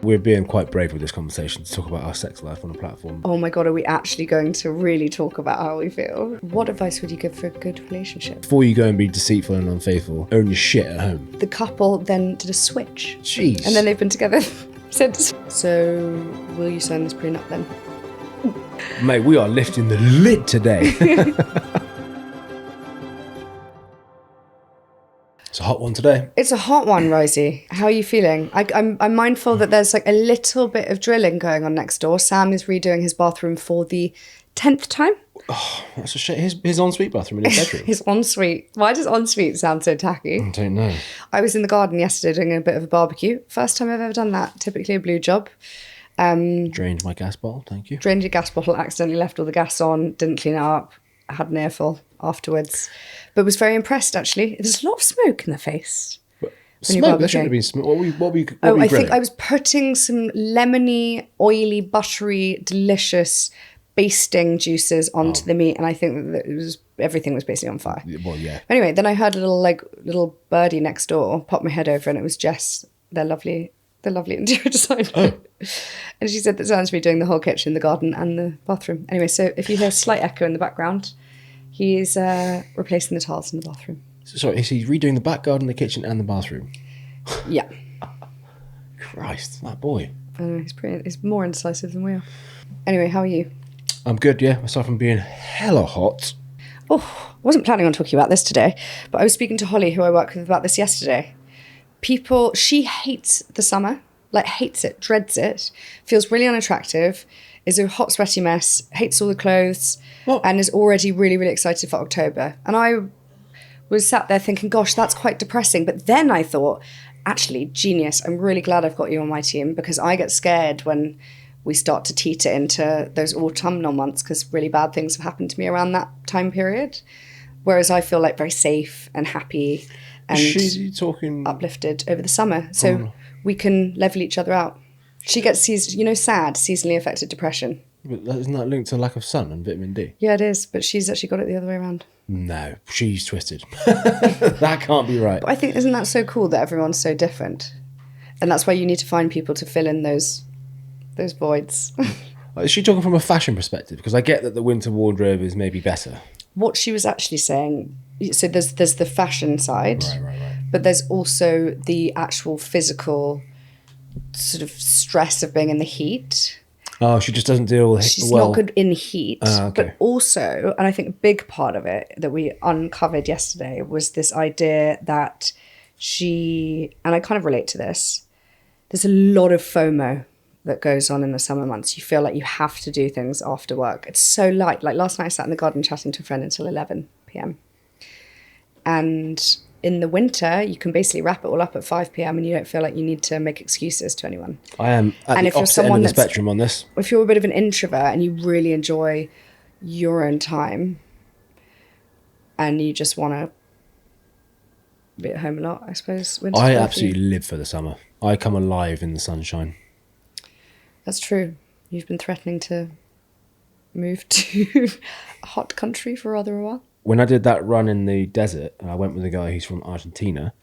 We're being quite brave with this conversation to talk about our sex life on a platform. Oh my God, are we actually going to really talk about how we feel? What advice would you give for a good relationship? Before you go and be deceitful and unfaithful, own your shit at home. The couple then did a switch. Jeez. And then they've been together since. So, will you sign this prenup then? Mate, we are lifting the lid today. It's a hot one today. It's a hot one, Rosie. How are you feeling? I'm mindful that there's like a little bit of drilling going on next door. Sam is redoing his bathroom for the 10th time. Oh, that's a shit. His ensuite bathroom in his bedroom. His ensuite. Why does ensuite sound so tacky? I don't know. I was in the garden yesterday doing a bit of a barbecue. First time I've ever done that. Typically a blue job. Drained my gas bottle, thank you. Drained your gas bottle, accidentally left all the gas on, didn't clean it up, had an earful afterwards. But was very impressed, actually. There's a lot of smoke in the face. Smoke? There shouldn't have been smoke. What were we I think grilling? I was putting some lemony, oily, buttery, delicious basting juices onto the meat, and I think that everything was basically on fire. Well, yeah. Anyway, then I heard a little birdie next door pop my head over, and it was Jess, their lovely interior designer. Oh. And she said that Sam's been doing the whole kitchen, the garden and the bathroom. Anyway, so if you hear a slight echo in the background, he is replacing the tiles in the bathroom. Sorry, is he redoing the back garden, the kitchen and the bathroom? Yeah. Christ, that boy. I know, he's more indecisive than we are. Anyway, how are you? I'm good, yeah. Aside from being hella hot. Oh, I wasn't planning on talking about this today, but I was speaking to Holly, who I work with, about this yesterday. She hates the summer, like hates it, dreads it, feels really unattractive, is a hot, sweaty mess, hates all the clothes, and is already really, really excited for October. And I was sat there thinking, gosh, that's quite depressing. But then I thought, actually, genius, I'm really glad I've got you on my team, because I get scared when we start to teeter into those autumnal months, because really bad things have happened to me around that time period. Whereas I feel like very safe and happy and uplifted over the summer. So we can level each other out. She gets, sad, seasonally affected depression. But isn't that linked to lack of sun and vitamin D? Yeah, it is. But she's actually got it the other way around. No, she's twisted. That can't be right. But I think, isn't that so cool that everyone's so different? And that's why you need to find people to fill in those voids. Is she talking from a fashion perspective? Because I get that the winter wardrobe is maybe better. What she was actually saying, so there's the fashion side, Right. but there's also the actual physical sort of stress of being in the heat. Oh, she just doesn't deal with She's not good in heat. Okay. But also, and I think a big part of it that we uncovered yesterday was this idea that and I kind of relate to this, there's a lot of FOMO that goes on in the summer months. You feel like you have to do things after work. It's so light. Like last night I sat in the garden chatting to a friend until 11 p.m. And in the winter, you can basically wrap it all up at 5 p.m. and you don't feel like you need to make excuses to anyone. I am at the opposite end of the spectrum on this. If you're a bit of an introvert and you really enjoy your own time and you just want to be at home a lot, I suppose. I absolutely live for the summer. I come alive in the sunshine. That's true. You've been threatening to move to a hot country for rather a while. When I did that run in the desert, and I went with a guy who's from Argentina,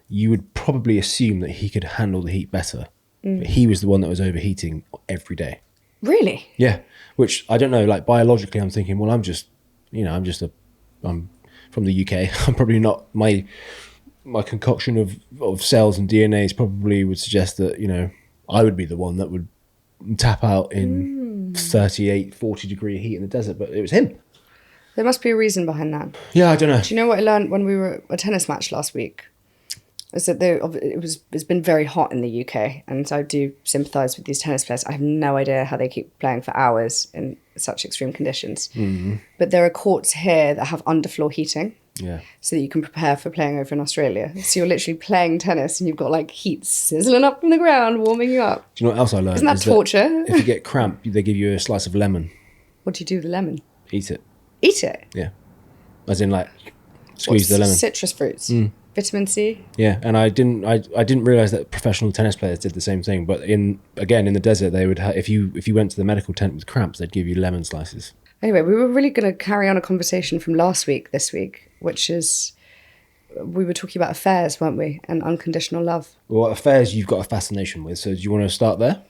you would probably assume that he could handle the heat better. But he was the one that was overheating every day. Really? Yeah. Which, I don't know, like biologically I'm thinking, well, I'm from the UK. I'm probably not, my concoction of cells and DNAs probably would suggest that, I would be the one that would tap out in 38, 40 degree heat in the desert, but it was him. There must be a reason behind that. Yeah, I don't know. Do you know what I learned when we were at a tennis match last week? Is that it's been very hot in the UK, and I do sympathise with these tennis players. I have no idea how they keep playing for hours in such extreme conditions. Mm-hmm. But there are courts here that have underfloor heating. Yeah. So that you can prepare for playing over in Australia. So you're literally playing tennis and you've got like heat sizzling up from the ground, warming you up. Do you know what else I learned? Isn't that torture? If you get cramp, they give you a slice of lemon. What do you do with the lemon? Eat it. Eat it? Yeah. As in like squeeze the lemon. Citrus fruits. Vitamin C. Yeah, and I didn't realise that professional tennis players did the same thing. But in the desert, they would if you went to the medical tent with cramps, they'd give you lemon slices. Anyway, we were really going to carry on a conversation from last week this week, which is we were talking about affairs, weren't we? And unconditional love. Well, affairs you've got a fascination with, so do you want to start there?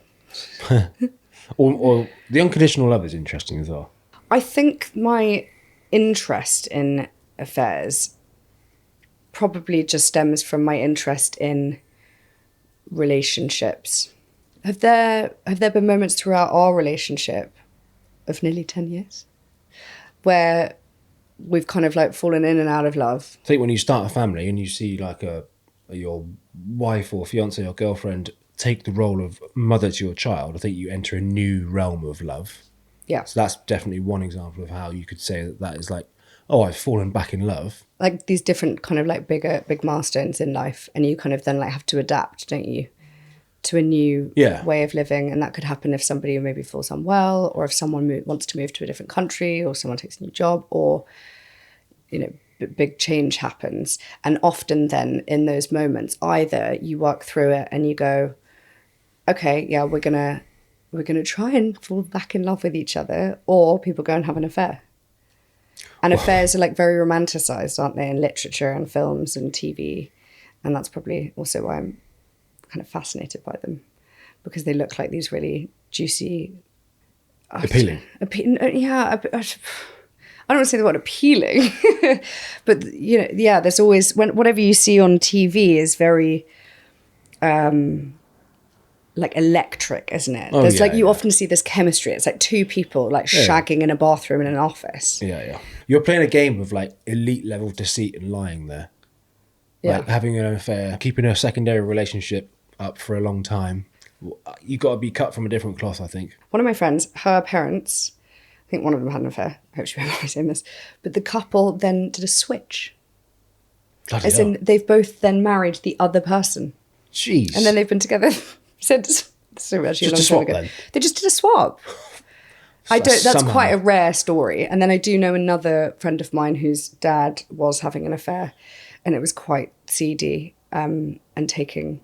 or the unconditional love is interesting as well. I think my interest in affairs probably just stems from my interest in relationships. Have there been moments throughout our relationship of nearly 10 years where we've kind of like fallen in and out of love? I think when you start a family and you see like your wife or fiance or girlfriend take the role of mother to your child, I think you enter a new realm of love. Yeah. So that's definitely one example of how you could say that is like, oh, I've fallen back in love. Like these different kind of like big milestones in life, and you kind of then like have to adapt, don't you, to a new way of living. And that could happen if somebody maybe falls unwell, or if someone wants to move to a different country, or someone takes a new job, or, you know, big change happens. And often then in those moments, either you work through it and you go, okay, yeah, we're gonna try and fall back in love with each other, or people go and have an affair. And affairs are like very romanticized, aren't they, in literature and films and TV. And that's probably also why I'm kind of fascinated by them, because they look like these really juicy, appealing. Yeah, I don't want to say the word appealing, but you know, yeah. There's always whatever you see on TV is very, like electric, isn't it? There's like you often see this chemistry. It's like two people like shagging in a bathroom in an office. Yeah. You're playing a game of like elite level deceit and lying there. Like having an affair, keeping a secondary relationship up for a long time. You got to be cut from a different cloth, I think. One of my friends, her parents, I think one of them had an affair. I hope she won't mind me saying this. But the couple then did a switch. As in, they've both then married the other person. Jeez. And then they've been together since. So actually just a swap then? They just did a swap. That's quite a rare story. And then I do know another friend of mine whose dad was having an affair, and it was quite seedy, and it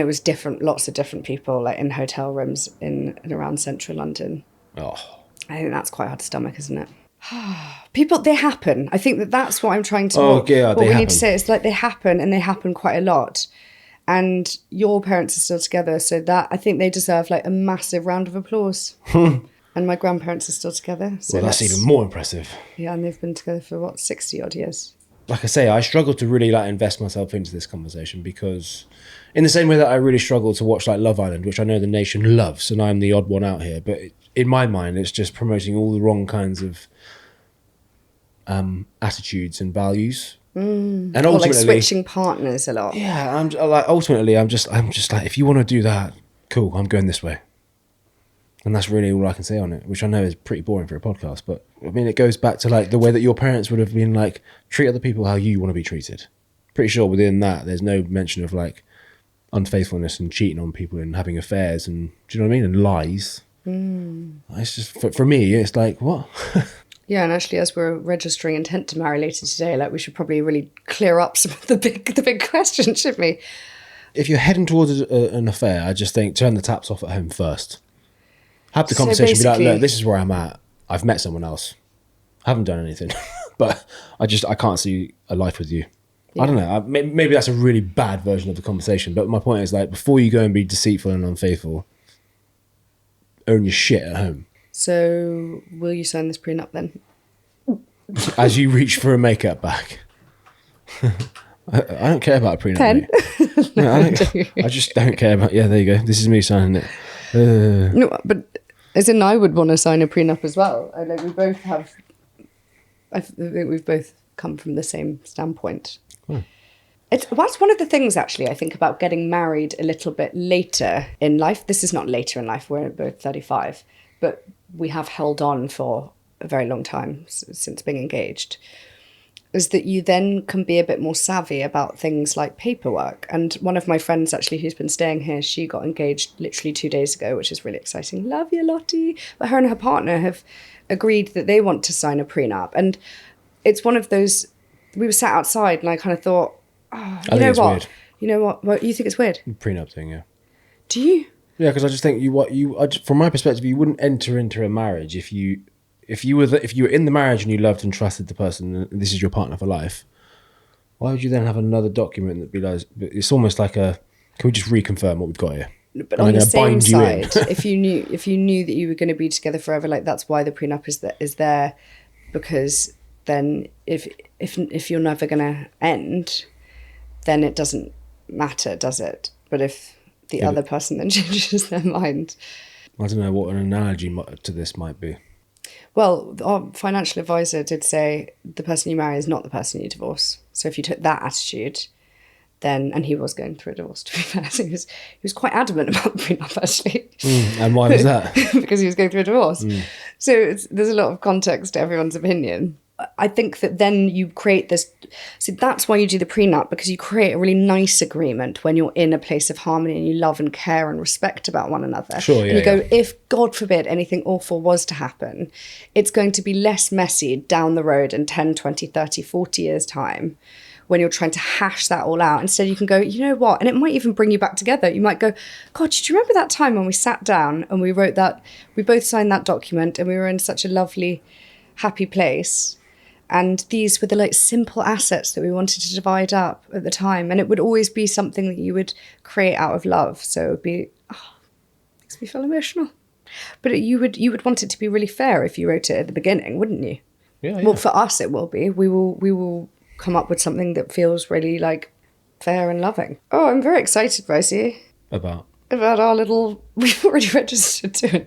was lots of different people, like in hotel rooms in and around central London. Oh, I think that's quite hard to stomach, isn't it? People, they happen. I think that's what I'm trying to. What we need to say is like they happen, and they happen quite a lot. And your parents are still together, so that I think they deserve like a massive round of applause. And my grandparents are still together. So well, that's even more impressive. Yeah, and they've been together for 60 odd years. Like I say, I struggle to really like invest myself into this conversation, because in the same way that I really struggle to watch like Love Island, which I know the nation loves, and I'm the odd one out here, but in my mind, it's just promoting all the wrong kinds of attitudes and values. And ultimately, like switching partners a lot. Yeah, I'm just like, if you want to do that, cool, I'm going this way. And that's really all I can say on it, which I know is pretty boring for a podcast, but I mean, it goes back to like the way that your parents would have been like, treat other people how you want to be treated. Pretty sure within that, there's no mention of like unfaithfulness and cheating on people and having affairs and, do you know what I mean? And lies. It's just, for me, it's like, what? Yeah, and actually, as we're registering intent to marry later today, like we should probably really clear up some of the big questions, shouldn't we? If you're heading towards an affair, I just think turn the taps off at home first. Have the conversation, be like, look, this is where I'm at. I've met someone else. I haven't done anything, but I can't see a life with you. Yeah. I don't know. Maybe that's a really bad version of the conversation, but my point is like, before you go and be deceitful and unfaithful, own your shit at home. So, will you sign this prenup then? As you reach for a makeup bag. I don't care about a prenup. Pen? No, I just don't care about. Yeah, there you go. This is me signing it. No, but as in, I would want to sign a prenup as well. We both have. I think we've both come from the same standpoint. That's one of the things, actually, I think about getting married a little bit later in life. This is not later in life. We're both 35, but we have held on for a very long time since being engaged, is that you then can be a bit more savvy about things like paperwork. And one of my friends, actually, who's been staying here, she got engaged literally 2 days ago, which is really exciting. Love you, Lottie. But her and her partner have agreed that they want to sign a prenup. And it's one of those, we were sat outside and I kind of thought, you know what? Weird. You know what? What, you think it's weird? Prenup thing, yeah. Do you? Yeah, because I just think from my perspective, you wouldn't enter into a marriage if you were in the marriage and you loved and trusted the person, and this is your partner for life. Why would you then have another document that be like, it's almost like can we just reconfirm what we've got here? But on the same side, if you knew that you were going to be together forever, like that's why the prenup is there, because then if you're never going to end, then it doesn't matter, does it? But if the other person then changes their mind. I don't know what an analogy to this might be. Well, our financial advisor did say the person you marry is not the person you divorce. So if you took that attitude, then, and he was going through a divorce, to be fair, so he was quite adamant about the prenup, actually. And why was that? Because he was going through a divorce. So there's a lot of context to everyone's opinion. I think that then you create this, so that's why you do the prenup, because you create a really nice agreement when you're in a place of harmony and you love and care and respect about one another. Sure, yeah. And you go, if God forbid anything awful was to happen, it's going to be less messy down the road in 10, 20, 30, 40 years' time when you're trying to hash that all out. Instead, you can go, you know what? And it might even bring you back together. You might go, God, do you remember that time when we sat down and we wrote that, we both signed that document and we were in such a lovely, happy place. And these were the like simple assets that we wanted to divide up at the time. And it would always be something that you would create out of love. So it would be, makes me feel emotional. But you would want it to be really fair if you wrote it at the beginning, wouldn't you? Yeah. Well, for us, it will be. We will come up with something that feels really like fair and loving. Oh, I'm very excited, Rosie. About our little, we've already registered to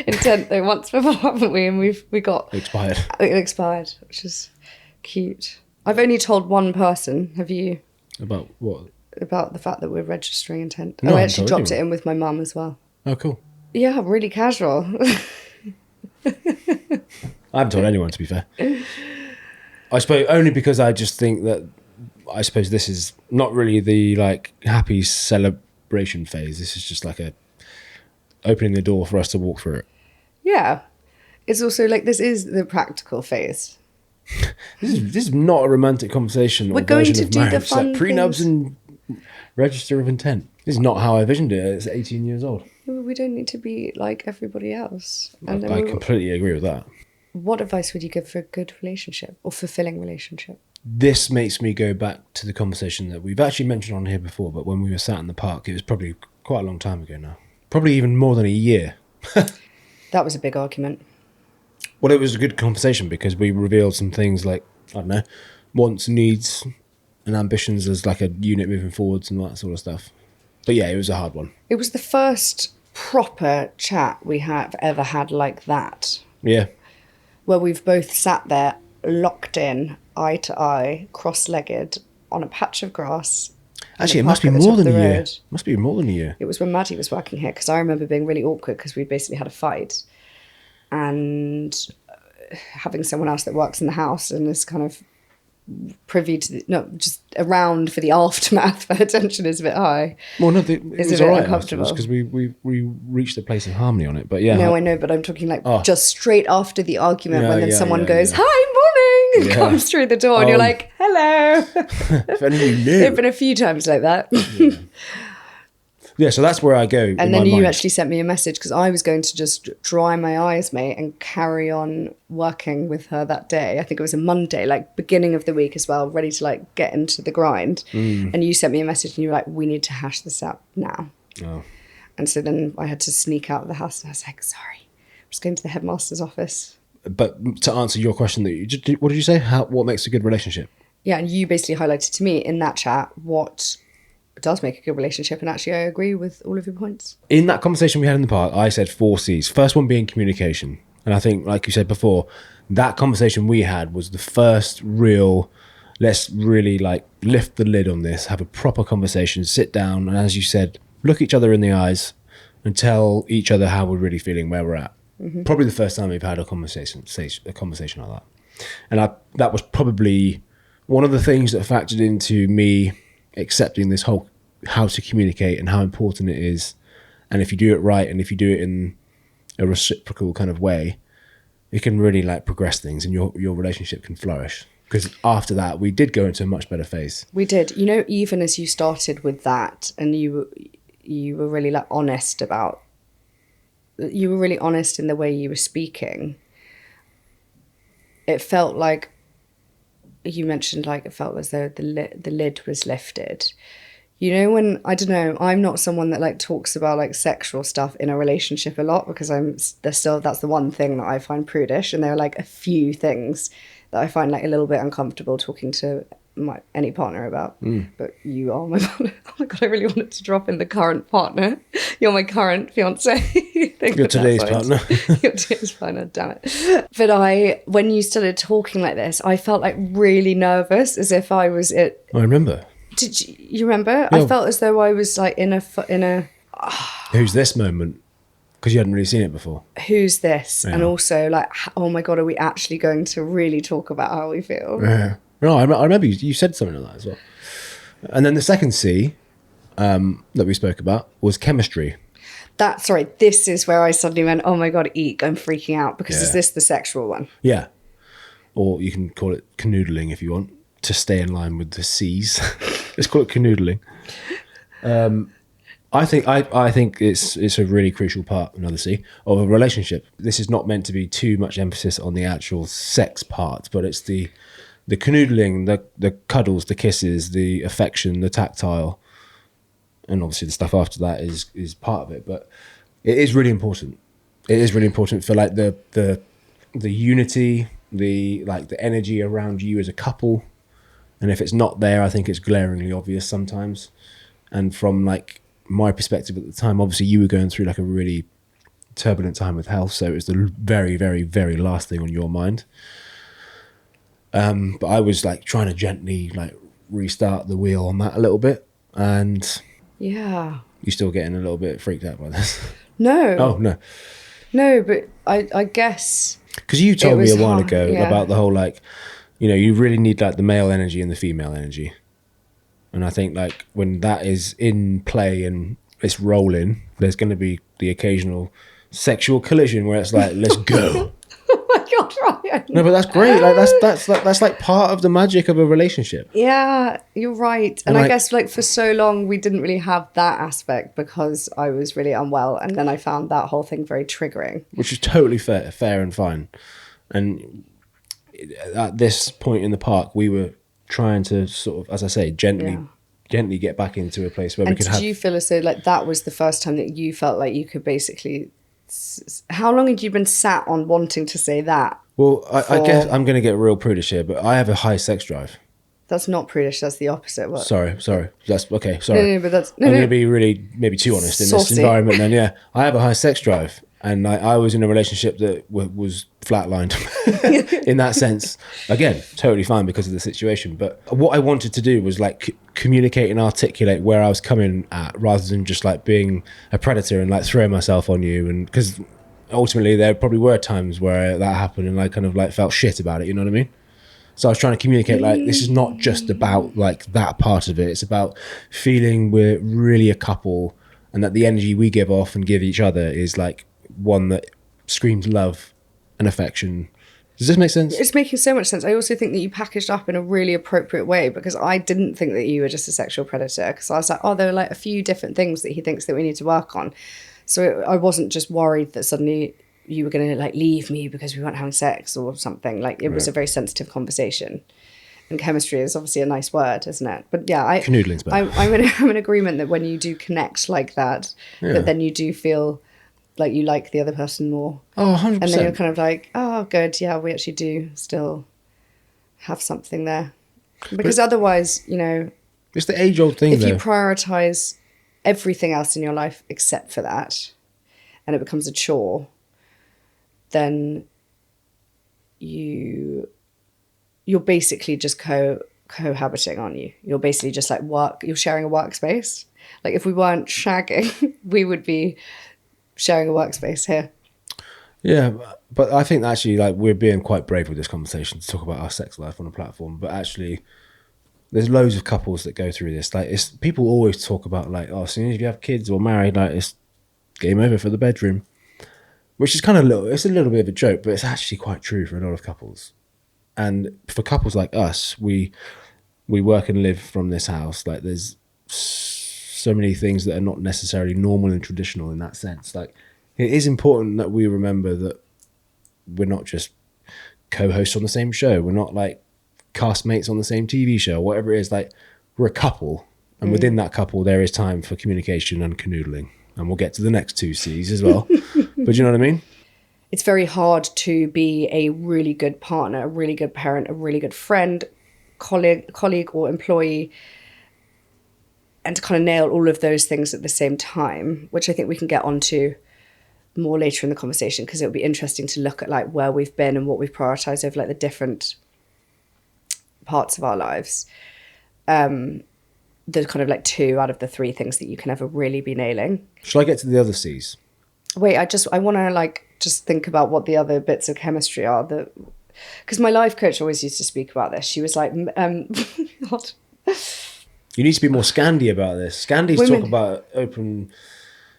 intent though once before, haven't we? And we got expired. It expired, which is cute. I've only told one person. Have you? About what? About the fact that we're registering intent. No, I I actually haven't told dropped it in with my mum as well. Oh, cool. Yeah, really casual. I haven't told anyone, to be fair. I suppose only because I just think that I suppose this is not really the like happy celebration phase. This is just like a opening the door for us to walk through it. Yeah. It's also like this is the practical phase. This is not a romantic conversation. We're going to do the fun like prenups things. and register of intent. This is not how I envisioned it. It's 18 years old. We don't need to be like everybody else. And I completely agree with that. What advice would you give for a good relationship or fulfilling relationship? This makes me go back to the conversation that we've actually mentioned on here before, but when we were sat in the park, it was probably quite a long time ago now. Probably even more than a year. That was a big argument. Well, it was a good conversation because we revealed some things like, I don't know, wants, needs, and ambitions as like a unit moving forwards and all that sort of stuff. But yeah, it was a hard one. It was the first proper chat we have ever had like that. Yeah. Where we've both sat there, locked in, eye to eye, cross-legged, on a patch of grass. Actually, it must be more than a year. Must be more than a year. It was when Maddie was working here, because I remember being really awkward because we'd basically had a fight. And having someone else that works in the house and is kind of privy to just around for the aftermath, where the tension is a bit high. Well, no, it was all right uncomfortable because we reached a place of harmony on it. But yeah, no, I know, but I'm talking like just straight after the argument when then someone goes, yeah. "Hi, morning," and comes through the door, and you're like, "Hello." If only you knew. There've been a few times like that. Yeah, so that's where I go. And then you actually sent me a message because I was going to just dry my eyes, mate, and carry on working with her that day. I think it was a Monday, like beginning of the week as well, ready to like get into the grind. And you sent me a message and you were like, we need to hash this out now. Oh. And so then I had to sneak out of the house and I was like, sorry, I'm just going to the headmaster's office. But to answer your question, what did you say? What makes a good relationship? Yeah, and you basically highlighted to me in that chat what does make a good relationship, and actually I agree with all of your points. In that conversation we had in the park, I said 4 C's. First one being communication. And I think, like you said before, that conversation we had was the first real, let's really like lift the lid on this, have a proper conversation, sit down, and as you said, look each other in the eyes and tell each other how we're really feeling, where we're at. Mm-hmm. Probably the first time we've had a conversation like that. And that was probably one of the things that factored into me accepting this whole how to communicate and how important it is, and if you do it right and if you do it in a reciprocal kind of way, it can really like progress things and your relationship can flourish. Because after that we did go into a much better phase. We did. You know, even as you started with that and you were really like honest about, you were really honest in the way you were speaking, it felt like you mentioned like it felt as though the lid was lifted. You know, when, I don't know, I'm not someone that like talks about like sexual stuff in a relationship a lot, because that's the one thing that I find prudish, and there are like a few things that I find like a little bit uncomfortable talking to any partner about. But you are my partner. Oh my God, I really wanted to drop in the current partner. You're my current fiance. You're today's partner. You're today's partner, damn it. But when you started talking like this, I felt like really nervous, as if I was it. I remember. Did you remember? Yeah. I felt as though I was like in a Who's this moment? Because you hadn't really seen it before. who's this? Yeah. And also like, oh my God, are we actually going to really talk about how we feel? Yeah. No, I remember you said something like that as well. And then the second C that we spoke about was chemistry. This is where I suddenly went, oh my God, eek, I'm freaking out, because is this the sexual one? Yeah. Or you can call it canoodling if you want, to stay in line with the C's. Let's call it canoodling. I think it's a really crucial part, another C, of a relationship. This is not meant to be too much emphasis on the actual sex part, but it's the canoodling, the cuddles, the kisses, the affection, the tactile, and obviously the stuff after that is part of it. But it is really important. It is really important for like the unity, the energy around you as a couple. And if it's not there, I think it's glaringly obvious sometimes. And from like my perspective at the time, obviously you were going through like a really turbulent time with health, so it was the very, very, very last thing on your mind. But I was like trying to gently like restart the wheel on that a little bit, and Yeah. you're still getting a little bit freaked out by this. No. Oh no, No, but I guess... because you told me a was while hard, ago yeah. about the whole like, you know, you really need like the male energy and the female energy. And I think like when that is in play and it's rolling, there's going to be the occasional sexual collision where it's like, let's go. Oh my God, Ryan. No, but that's great. Like that's like part of the magic of a relationship. Yeah, you're right. And And I like- guess like for so long we didn't really have that aspect because I was really unwell, and then I found that whole thing very triggering. Which is totally fair and fine. And at this point in the park, we were trying to sort of, as I say, gently get back into a place where we And could did have. you feel as though like that was the first time that you felt like you could basically... How long had you been sat on wanting to say that? Well, I guess I'm going to get real prudish here, but I have a high sex drive. That's not prudish, that's the opposite. What? Sorry. That's okay. Sorry. No, but that's... I'm going to be really maybe too honest in this Saucy. environment. Then, yeah, I have a high sex drive, and I was in a relationship that was flatlined in that sense. Again, totally fine because of the situation. But what I wanted to do was like communicate and articulate where I was coming at, rather than just like being a predator and like throwing myself on you. And because ultimately there probably were times where that happened, and I kind of like felt shit about it. You know what I mean? So I was trying to communicate like this is not just about like that part of it. It's about feeling we're really a couple, and that the energy we give off and give each other is like one that screams love and affection. Does this make sense? It's making so much sense. I also think that you packaged up in a really appropriate way, because I didn't think that you were just a sexual predator, because I was like, oh, there are like a few different things that he thinks that we need to work on. So I wasn't just worried that suddenly you were going to like leave me because we weren't having sex or something. Like it was a very sensitive conversation. And chemistry is obviously a nice word, isn't it? But yeah, Canoodling's better. I'm in agreement that when you do connect like that, that then you do feel like you like the other person more. Oh, 100%. And then you're kind of like, oh, good. Yeah, we actually do still have something there. Because otherwise, you know, It's the age-old thing, if though. you prioritize everything else in your life except for that, and it becomes a chore, then you're basically just cohabiting, aren't you? You're basically just like you're sharing a workspace. Like if we weren't shagging, we would be sharing a workspace here. Yeah, but I think actually like we're being quite brave with this conversation to talk about our sex life on a platform, but actually there's loads of couples that go through this. Like it's people always talk about like, oh, as soon as you have kids or married, like it's game over for the bedroom. Which is kind of it's a little bit of a joke, but it's actually quite true for a lot of couples. And for couples like us, we work and live from this house. Like there's so many things that are not necessarily normal and traditional in that sense. Like it is important that we remember that we're not just co-hosts on the same show. We're not like castmates on the same TV show, whatever it is. Like, we're a couple, and within that couple, there is time for communication and canoodling. And we'll get to the next two C's as well. But you know what I mean? It's very hard to be a really good partner, a really good parent, a really good friend, colleague or employee, and to kind of nail all of those things at the same time, which I think we can get onto more later in the conversation, because it'll be interesting to look at like where we've been and what we've prioritized over like the different parts of our lives. The kind of like 2 out of the 3 things that you can ever really be nailing. Shall I get to the other C's? Wait, I want to like just think about what the other bits of chemistry are, that because my life coach always used to speak about this. She was like, God. You need to be more Scandi about this. Scandis Women- talk about open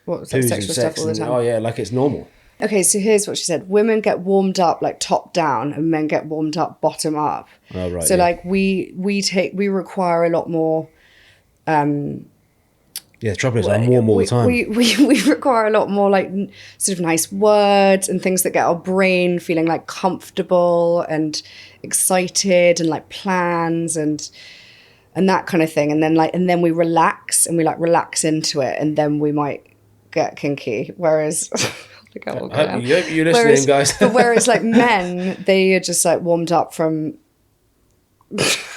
What, like poos and sexual sex stuff all the time. oh yeah, like it's normal. Okay, so here's what she said. Women get warmed up like top down, and men get warmed up bottom up. Oh, right, So yeah. like we require a lot more. Yeah, the trouble is I'm warm all the time. We require a lot more like sort of nice words and things that get our brain feeling like comfortable and excited, and like plans and that kind of thing. And then we relax, and we like relax into it, and then we might get kinky. Whereas I hope you're listening, guys. But whereas like men, they are just like warmed up from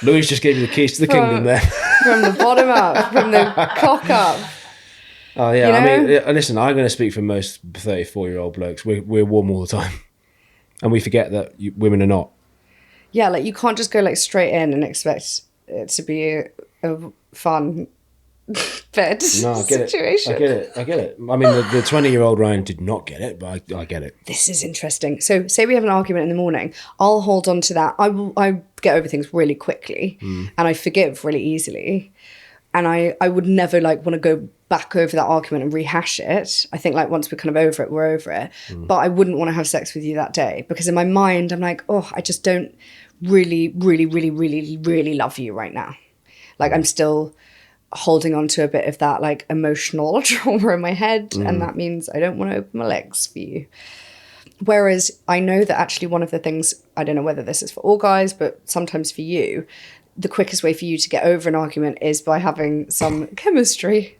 Louise just gave you the keys to the kingdom there. from the bottom up, from the cock up. Oh yeah, You I know? mean, listen, I'm going to speak for most 34-year-old blokes. We're warm all the time, and we forget that women are not. Yeah, like you can't just go like straight in and expect it to be a fun bed No, I get situation. it. I get it. I mean, the 20-year-old Ryan did not get it, but I get it. This is interesting. So say we have an argument in the morning, I'll hold on to that. I get over things really quickly, and I forgive really easily. And I would never like want to go back over that argument and rehash it. I think like once we're kind of over it, we're over it. But I wouldn't want to have sex with you that day, because in my mind, I'm like, oh, I just don't really, really, really, really, really love you right now. Like I'm still holding on to a bit of that like emotional trauma in my head. And that means I don't want to open my legs for you. Whereas I know that actually one of the things, I don't know whether this is for all guys, but sometimes for you, the quickest way for you to get over an argument is by having some chemistry.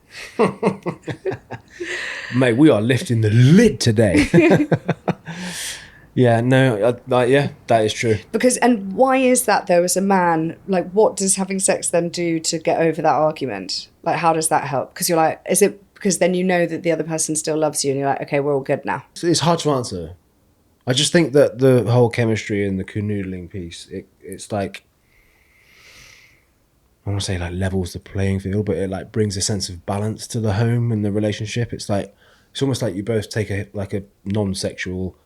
Mate, we are lifting the lid today. Yeah, no, yeah, that is true. Because, and why is that though, as a man? Like, what does having sex then do to get over that argument? Like, how does that help? Because you're like, is it because then you know that the other person still loves you and you're like, okay, we're all good now? It's hard to answer. I just think that the whole chemistry and the canoodling piece, it's like, I want to say like levels the playing field, but it like brings a sense of balance to the home and the relationship. It's like, it's almost like you both take a non-sexual,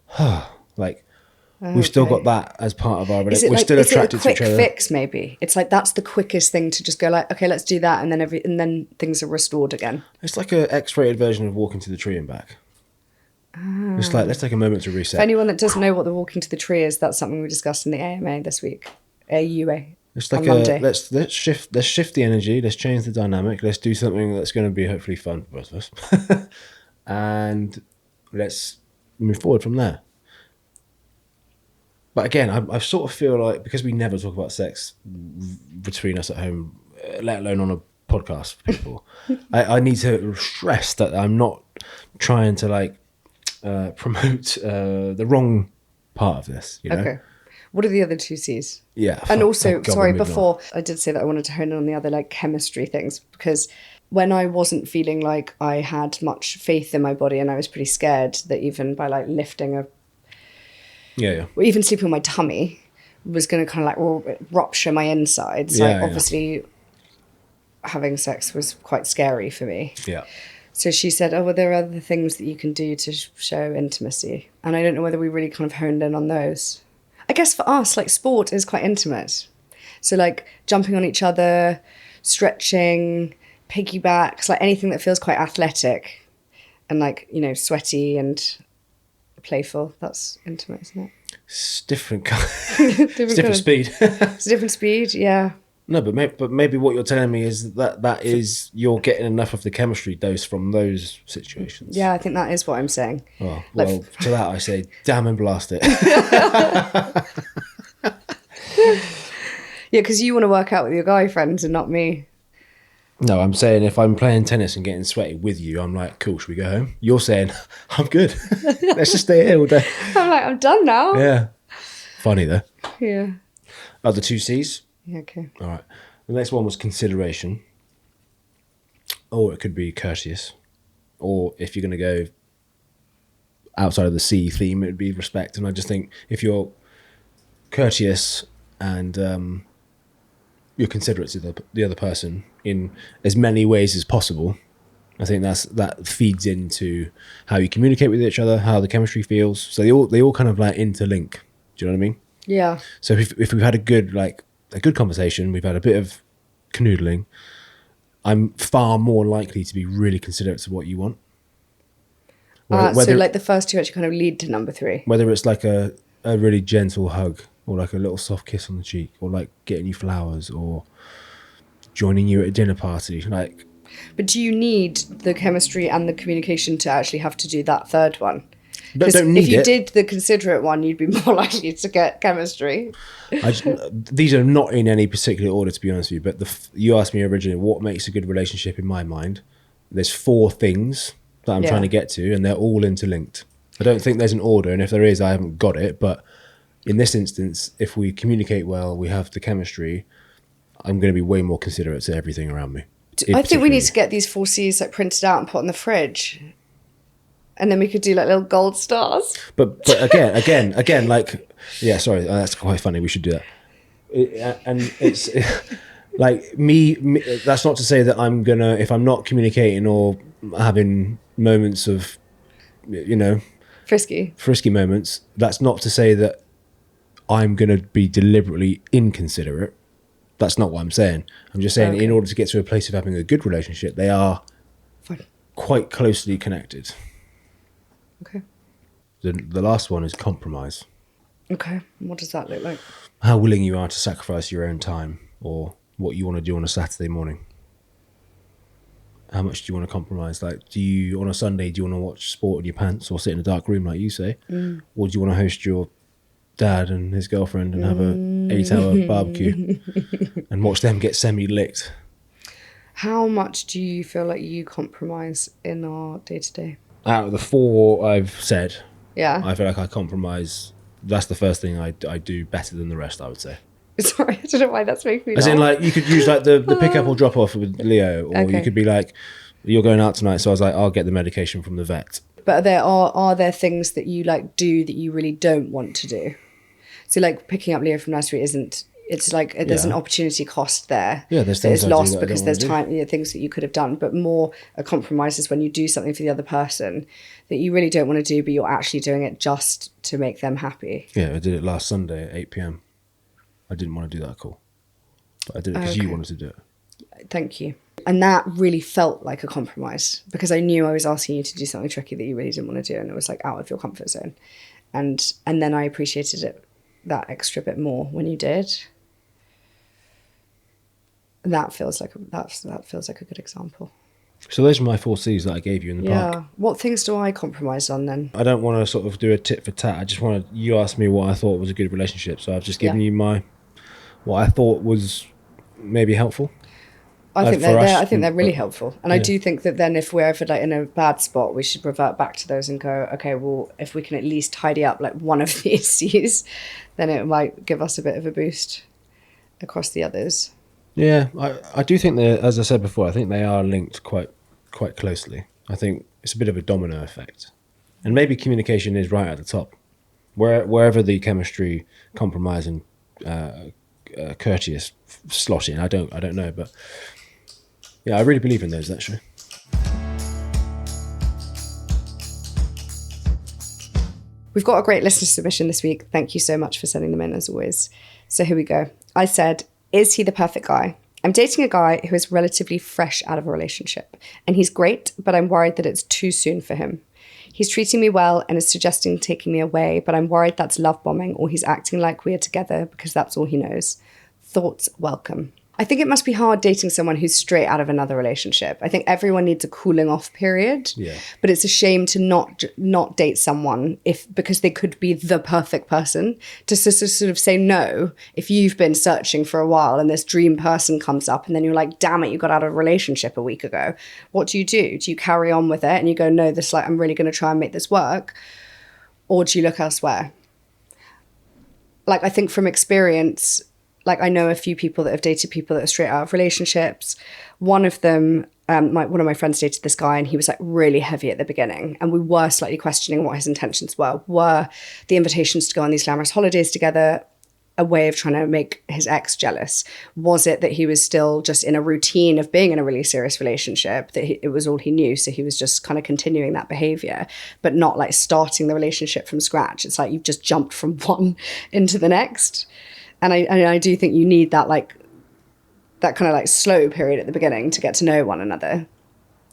like we've still got that as part of our relationship. We're still attracted to each other. Is it a quick fix maybe? It's like, that's the quickest thing to just go like, okay, let's do that. And then things are restored again. It's like a X-rated version of walking to the tree and back. It's like, let's take a moment to reset. For anyone that doesn't know what the walking to the tree is, that's something we discussed in the AMA this week. AUA. It's like on Monday. let's shift the energy, let's change the dynamic, let's do something that's going to be hopefully fun for both of us. And let's move forward from there. But again, I sort of feel like, because we never talk about sex between us at home, let alone on a podcast for people, I need to stress that I'm not trying to like promote the wrong part of this, you know? Okay. What are the other 2 C's? Yeah. And also, thank God sorry, we're moving before I did say that I wanted to hone in on the other like chemistry things, because when I wasn't feeling like I had much faith in my body and I was pretty scared that even by like lifting yeah. or even sleeping on my tummy was going to kind of like rupture my insides. Yeah, Like yeah. obviously having sex was quite scary for me. Yeah. So she said, oh, well, there are other things that you can do to show intimacy. And I don't know whether we really kind of honed in on those. I guess for us, like sport is quite intimate. So like jumping on each other, stretching, piggybacks, like anything that feels quite athletic and like, you know, sweaty and playful. That's intimate, isn't it? It's different. It's Different different speed. It's a different speed, yeah. No, but maybe what you're telling me is that is you're getting enough of the chemistry dose from those situations. Yeah, I think that is what I'm saying. Oh, Like- well, to that I say, damn and blast it. Yeah, Yeah, because you want to work out with your guy friends and not me. No, I'm saying if I'm playing tennis and getting sweaty with you, I'm like, cool, should we go home? You're saying, I'm good. Let's just stay here all day. I'm like, I'm done now. Yeah. Funny though. Yeah. The 2 C's? Yeah, okay. All right. The next one was consideration. Or it could be courteous. Or if you're going to go outside of the C theme, it would be respect. And I just think if you're courteous and you're considerate to the other person in as many ways as possible, I think that feeds into how you communicate with each other, how the chemistry feels. So they all kind of like interlink. Do you know what I mean? Yeah. So if we've had a good conversation, we've had a bit of canoodling, I'm far more likely to be really considerate to what you want. So like the first two actually kind of lead to number 3. Whether it's like a really gentle hug or like a little soft kiss on the cheek or like getting you flowers or joining you at a dinner party. But do you need the chemistry and the communication to actually have to do that third one? Don't need if you it. did the considerate one, you'd be more likely to get chemistry. These are not in any particular order, to be honest with you, but you asked me originally what makes a good relationship in my mind. There's 4 things that I'm trying to get to, and they're all interlinked. I don't think there's an order, and if there is, I haven't got it. But in this instance, if we communicate well, we have the chemistry, I'm going to be way more considerate to everything around me. I think we need to get these 4 C's like printed out and put on the fridge. And then we could do like little gold stars. But again, like, yeah, sorry, that's quite funny. We should do that. And it's like me, that's not to say that I'm gonna, if I'm not communicating or having moments of, frisky moments, that's not to say that I'm gonna be deliberately inconsiderate. That's not what I'm saying. I'm just saying in order to get to a place of having a good relationship, they are quite closely connected. Okay. The last one is compromise. Okay. What does that look like? How willing you are to sacrifice your own time or what you want to do on a Saturday morning. How much do you want to compromise? Like, on a Sunday, do you want to watch sport in your pants or sit in a dark room like you say? Or do you want to host your dad and his girlfriend and have a 8-hour barbecue and watch them get semi-licked? How much do you feel like you compromise in our day-to-day? Out of the 4 I've said, I feel like I compromise. That's the first thing I do better than the rest, I would say. Sorry, I don't know why that's making me As laugh. in, like, you could use like the pick up or drop off with Leo, or you could be like, you're going out tonight, so I was like, I'll get the medication from the vet. But are there things that you like do that you really don't want to do? So like picking up Leo from nursery it's like there's an opportunity cost there. Yeah, there's that things is I do lost that I because don't there's wanna time, things that you could have done. But more a compromise is when you do something for the other person that you really don't want to do, but you're actually doing it just to make them happy. Yeah, I did it last Sunday at 8 p.m. I didn't want to do that call, but I did it because you wanted to do it. Thank you. And that really felt like a compromise because I knew I was asking you to do something tricky that you really didn't want to do, and it was like out of your comfort zone. And then I appreciated it that extra bit more when you did. And that feels like a good example. So those are my 4 C's that I gave you in the park. What things do I compromise on then? I don't want to sort of do a tit for tat. I just you asked me what I thought was a good relationship, so I've just given you what I thought was maybe helpful. I think they're really helpful, and I do think that then if we're ever like in a bad spot, we should revert back to those and go, okay, well, if we can at least tidy up like one of these C's, then it might give us a bit of a boost across the others. Yeah, I do think that, as I said before, I think they are linked quite closely. I think it's a bit of a domino effect, and maybe communication is right at the top, wherever the chemistry, compromise, and courteous slot in. I don't know, but yeah, I really believe in those actually. We've got a great listener submission this week. Thank you so much for sending them in as always. So here we go. I said, is he the perfect guy? I'm dating a guy who is relatively fresh out of a relationship, and he's great, but I'm worried that it's too soon for him. He's treating me well and is suggesting taking me away, but I'm worried that's love bombing or he's acting like we're together because that's all he knows. Thoughts welcome. I think it must be hard dating someone who's straight out of another relationship. I think everyone needs a cooling off period. Yeah. But it's a shame to not date someone because they could be the perfect person. To sort of say no if you've been searching for a while and this dream person comes up and then you're like, damn it, you got out of a relationship a week ago. What do? Do you carry on with it and you go, no, I'm really going to try and make this work? Or do you look elsewhere? Like, I think from experience, like, I know a few people that have dated people that are straight out of relationships. One of them, one of my friends dated this guy and he was like really heavy at the beginning. And we were slightly questioning what his intentions were. Were the invitations to go on these glamorous holidays together a way of trying to make his ex jealous? Was it that he was still just in a routine of being in a really serious relationship, that it was all he knew, so he was just kind of continuing that behavior, but not like starting the relationship from scratch? It's like you've just jumped from one into the next. And I do think you need that kind of like slow period at the beginning to get to know one another.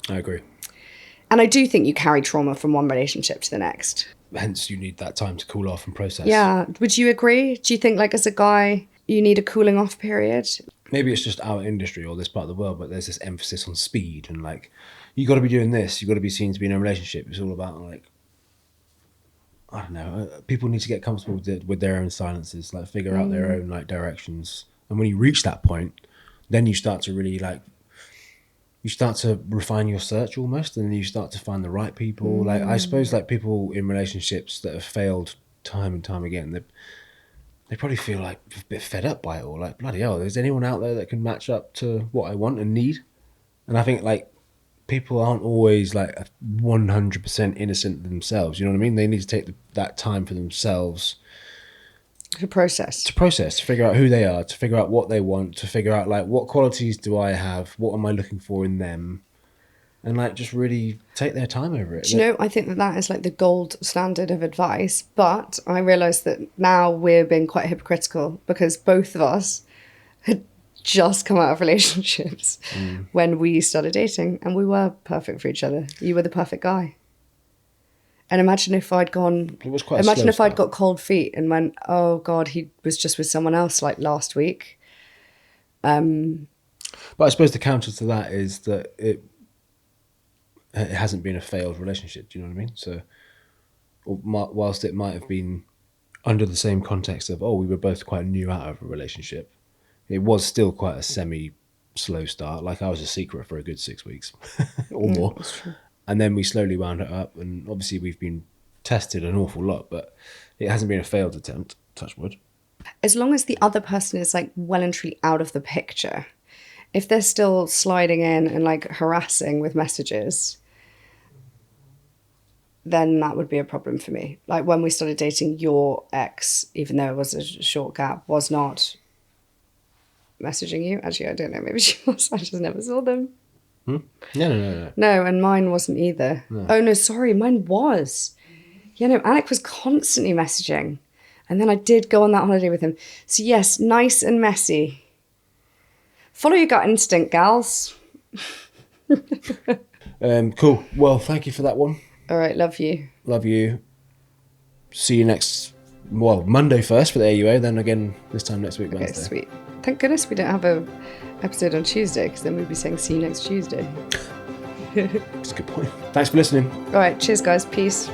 I agree. And I do think you carry trauma from one relationship to the next. Hence, you need that time to cool off and process. Yeah. Would you agree? Do you think, like, as a guy, you need a cooling off period? Maybe it's just our industry or this part of the world, but there's this emphasis on speed and like, you got to be doing this. You got to be seen to be in a relationship. It's all about like, I don't know. People need to get comfortable with their own silences, like figure out their own like directions. And when you reach that point, then you start to really like, you start to refine your search almost, and then you start to find the right people. Like, I suppose like people in relationships that have failed time and time again, they probably feel like a bit fed up by it all. Like, bloody hell, is anyone out there that can match up to what I want and need? And I think like people aren't always like 100% innocent themselves. You know what I mean? They need to take that time for themselves To process, to figure out who they are, to figure out what they want, to figure out like what qualities do I have, what am I looking for in them, and like just really take their time over it. Do you know, I think that is like the gold standard of advice, but I realise that now we're being quite hypocritical because both of us had just come out of relationships when we started dating, and we were perfect for each other. You were the perfect guy. And imagine if I'd gone. It was quite. Imagine if I'd got cold feet and went, "Oh God, he was just with someone else like last week." But I suppose the counter to that is that it hasn't been a failed relationship. Do you know what I mean? So, whilst it might have been under the same context of, we were both quite new out of a relationship, it was still quite a semi-slow start. Like, I was a secret for a good 6 weeks or more. That's true. And then we slowly wound it up, and obviously we've been tested an awful lot, but it hasn't been a failed attempt, touch wood. As long as the other person is like well and truly out of the picture, if they're still sliding in and like harassing with messages, then that would be a problem for me. Like when we started dating, your ex, even though it was a short gap, was not messaging you. Actually, I don't know, maybe she was. I just never saw them. No. No, and mine wasn't either. No. Oh, no, sorry, mine was. Yeah, no, Alec was constantly messaging. And then I did go on that holiday with him. So yes, nice and messy. Follow your gut instinct, gals. Cool. Well, thank you for that one. All right, love you. Love you. See you Monday first for the AUA, then again this time next week, Wednesday. Okay, sweet. Thank goodness we don't have a episode on Tuesday, because then we'd be saying see you next Tuesday. That's a good point. Thanks for listening. All right, cheers guys, peace.